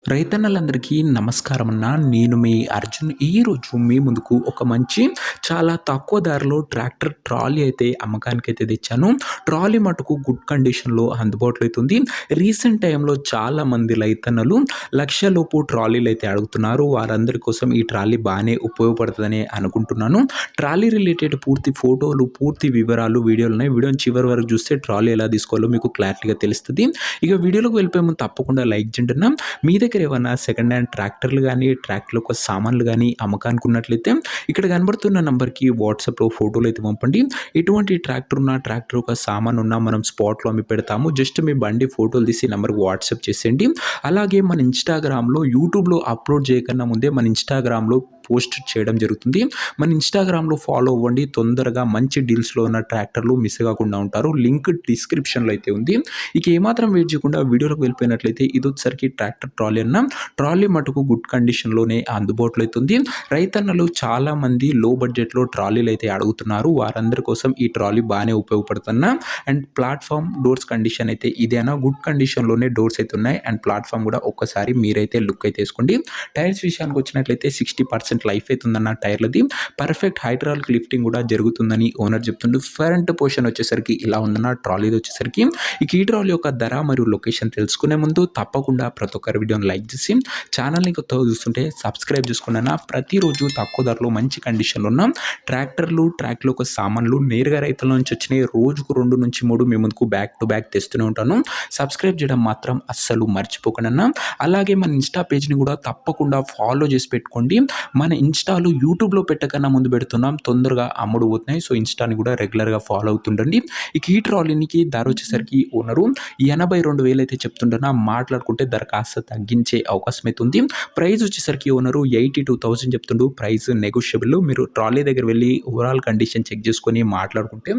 రైతన్నలందరికీ నమస్కారం అన్న. నేను మీ అర్జున్. ఈరోజు మీ ముందుకు ఒక మంచి చాలా తక్కువ ధరలో ట్రాక్టర్ ట్రాలీ అయితే అమ్మకానికైతే తెచ్చాను. ట్రాలీ మటుకు గుడ్ కండిషన్‌లో అందుబాటులో అయితే ఉంది. రీసెంట్ టైమ్‌లో చాలామంది రైతన్నలు లక్షలోపు ట్రాలీలైతే అడుగుతున్నారు. వారందరి కోసం ఈ ట్రాలీ బానే ఉపయోగపడుతదని అనుకుంటున్నాను. ట్రాలీ రిలేటెడ్ పూర్తి ఫోటోలు, పూర్తి వివరాలు వీడియోలున్నాయి. వీడియోని చివరి వరకు చూస్తే ట్రాలీ ఎలా తీసుకోవాలో మీకు క్లారిటీగా తెలుస్తది. ఇక వీడియోలోకి వెళ్ళిపోయే ముందు తప్పకుండా లైక్ చేయండి అన్న. మీ దగ్గర ఏమన్నా సెకండ్ హ్యాండ్ ట్రాక్టర్లు గానీ, ట్రాక్టర్‌లకు సామాన్లు గానీ అమ్మకానికి ఉన్నట్లయితే ఇక్కడ కనబడుతున్న నంబర్‌కి వాట్సాప్‌లో ఫోటోలు అయితే పంపండి. ఎటువంటి ట్రాక్టర్ ఉన్నా, ట్రాక్టర్ యొక్క సామాను ఉన్నా మనం స్పాట్‌లో అమ్మి పెడతాము. జస్ట్ మీ బండి ఫోటోలు తీసి నంబర్‌కి వాట్సాప్ చేసేయండి. అలాగే మన ఇన్‌స్టాగ్రామ్‌లో, యూట్యూబ్‌లో అప్లోడ్ చేయకన్నా ముందే మన ఇన్‌స్టాగ్రామ్‌లో పోస్ట్ చేయడం జరుగుతుంది. మన ఇన్‌స్టాగ్రామ్‌లో ఫాలో అవ్వండి. తొందరగా మంచి డీల్స్‌లో ఉన్న ట్రాక్టర్లు మిస్ కాకుండా ఉంటారు. లింక్ డిస్క్రిప్షన్‌లో అయితే ఉంది. ఇక ఏమాత్రం వెయిట్ చేయకుండా వీడియోలోకి వెళ్ళిపోయినట్లయితే ఇదొచ్చేసరికి ట్రాక్టర్ ట్రాలీ అన్న. ట్రాలీ మటుకు గుడ్ కండిషన్‌లోనే అందుబాటులో అయితే ఉంది. రైతన్నలు చాలామంది లో బడ్జెట్‌లో ట్రాలీలు అయితే అడుగుతున్నారు. వారందరి కోసం ఈ ట్రాలీ బాగానే ఉపయోగపడుతున్న. అండ్ ప్లాట్‌ఫామ్ డోర్స్ కండిషన్ అయితే ఇదేనా గుడ్ కండిషన్‌లోనే డోర్స్ అయితే ఉన్నాయి. అండ్ ప్లాట్‌ఫామ్ కూడా ఒక్కసారి మీరైతే లుక్ అయితే వేసుకోండి. టైర్స్ విషయానికి వచ్చినట్లయితే 60% లైఫ్ అయితే ఉందన్న టైర్లది. పర్ఫెక్ట్ హైడ్రాలిక్ లిఫ్టింగ్ కూడా జరుగుతుందని ఓనర్ చెప్తుండు. ఫ్రంట్ పోర్షన్ వచ్చేసరికి ఇలా ఉందన్న ట్రాలీది వచ్చేసరికి. ఇక ఈ ట్రాలీ యొక్క ధర మరియు లొకేషన్ తెలుసుకునే ముందు తప్పకుండా ప్రతి ఒక్కరి వీడియోని లైక్ చేసి ఛానల్ని కొత్తగా చూస్తుంటే సబ్స్క్రైబ్ చేసుకున్న ప్రతిరోజు తక్కువ ధరలో మంచి కండిషన్లో ఉన్న ట్రాక్టర్లు, ట్రాక్టర్ యొక్క సామాన్లు నేరుగా రైతుల నుంచి వచ్చినాయి. రోజుకు 2 నుంచి 3 మీ ముందుకు బ్యాక్ టు బ్యాక్ తెస్తూనే ఉంటాను. సబ్స్క్రైబ్ చేయడం మాత్రం అస్సలు మర్చిపోకండి. అలాగే మన ఇన్స్టా పేజ్ని కూడా తప్పకుండా ఫాలో చేసి పెట్టుకోండి. మన ఇన్స్టాలో యూట్యూబ్లో పెట్టకన్నా ముందు పెడుతున్నాం. తొందరగా అమ్ముడు పోతున్నాయి. సో ఇన్స్టాని కూడా రెగ్యులర్గా ఫాలో అవుతుండండి. ఇక ఈ ట్రాలీకి ధర వచ్చేసరికి ఓనరు 82,000 అయితే చెప్తుంటున్నా. మాట్లాడుకుంటే ధర కాస్త తగ్గించే అవకాశం అయితే ఉంది. ప్రైస్ వచ్చేసరికి ఓనరు 82,000 చెప్తుండు. Price negotiable. మీరు ట్రాలీ దగ్గర వెళ్ళి ఓవరాల్ కండిషన్ చెక్ చేసుకొని మాట్లాడుకుంటే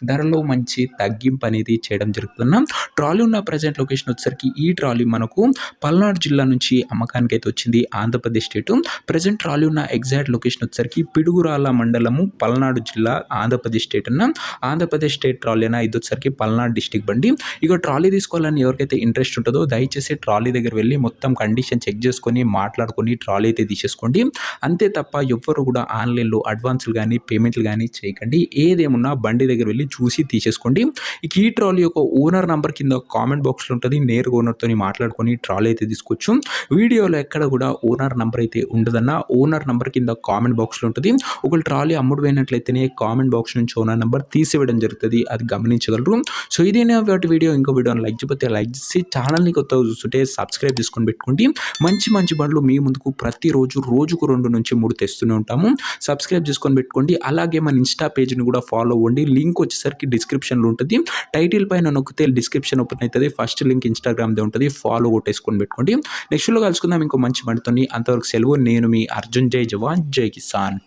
ధరలో మంచి తగ్గింపు అనేది చేయడం జరుగుతున్నా. ట్రాలీ ఉన్న ప్రజెంట్ లొకేషన్ వచ్చేసరికి ఈ ట్రాలీ మనకు పల్నాడు జిల్లా నుంచి అమ్మకానికి అయితే వచ్చింది. ఆంధ్రప్రదేశ్ స్టేటు. ప్రజెంట్ ట్రాలీ ఉన్న ఎగ్జాక్ట్ లొకేషన్ వచ్చేసరికి పిడుగురాళ్ళ మండలము, పల్నాడు జిల్లా, ఆంధ్రప్రదేశ్ స్టేట్ అన్న. ఆంధ్రప్రదేశ్ స్టేట్ ట్రాలీ అన్న. ఇది వచ్చేసరికి పల్నాడు డిస్టిక్ బండి. ఇక ట్రాలీ తీసుకోవాలని ఎవరికైతే ఇంట్రెస్ట్ ఉంటుందో దయచేసి ట్రాలీ దగ్గర వెళ్ళి మొత్తం కండిషన్ చెక్ చేసుకొని మాట్లాడుకొని ట్రాలీ అయితే తీసేసుకోండి. అంతే తప్ప ఎవ్వరు కూడా ఆన్లైన్లో అడ్వాన్స్లు కానీ పేమెంట్లు కానీ చేయకండి. ఏదేమున్నా బండి దగ్గర వెళ్ళి చూసి తీసేసుకోండి. ఇక ఈ ట్రాలీ యొక్క ఓనర్ నంబర్ కింద కామెంట్ బాక్స్లో ఉంటుంది. నేరుగా ఓనర్తో మాట్లాడుకొని ట్రాలీ అయితే తీసుకోవచ్చు. వీడియోలో ఎక్కడ కూడా ఓనర్ నంబర్ అయితే ఉండదన్న. ఓనర్ నంబర్ కింద కామెంట్ బాక్స్లో ఉంటుంది. ఒకవేళ ట్రాలీ అమ్ముడు పోయినట్లయితేనే కామెంట్ బాక్స్ నుంచి ఓనర్ నంబర్ తీసివేయడం జరుగుతుంది. అది గమనించగలరు. సో ఇదేనా వాటి వీడియో. ఇంకో వీడియోని లైక్ చేయకపోతే లైక్ చేసి ఛానల్ని కొత్తగా చూస్తుంటే సబ్స్క్రైబ్ చేసుకొని పెట్టుకోండి. మంచి మంచి బండ్లు మీ ముందుకు ప్రతిరోజు రోజుకు 2 నుంచి 3 తెస్తూనే ఉంటాము. సబ్స్క్రైబ్ చేసుకొని పెట్టుకోండి. అలాగే మన ఇన్స్టా పేజ్ని కూడా ఫాలో అవ్వండి. లింక్ వచ్చేసరికి డిస్క్రిప్షన్లో ఉంటుంది. టైటిల్ పైన నొక్కితే డిస్క్రిప్షన్ ఓపెన్ అవుతుంది. ఫస్ట్ లింక్ ఇన్స్టాగ్రామ్దే ఉంటుంది. ఫాలో కొట్టేసుకొని పెట్టుకోండి. నెక్స్ట్లో కలుసుకుందాం ఇంకో మంచి బండితోని. అంతవరకు సెలవు. నేను మీ అర్జున్. జై జవాన్ జై కిసాన్.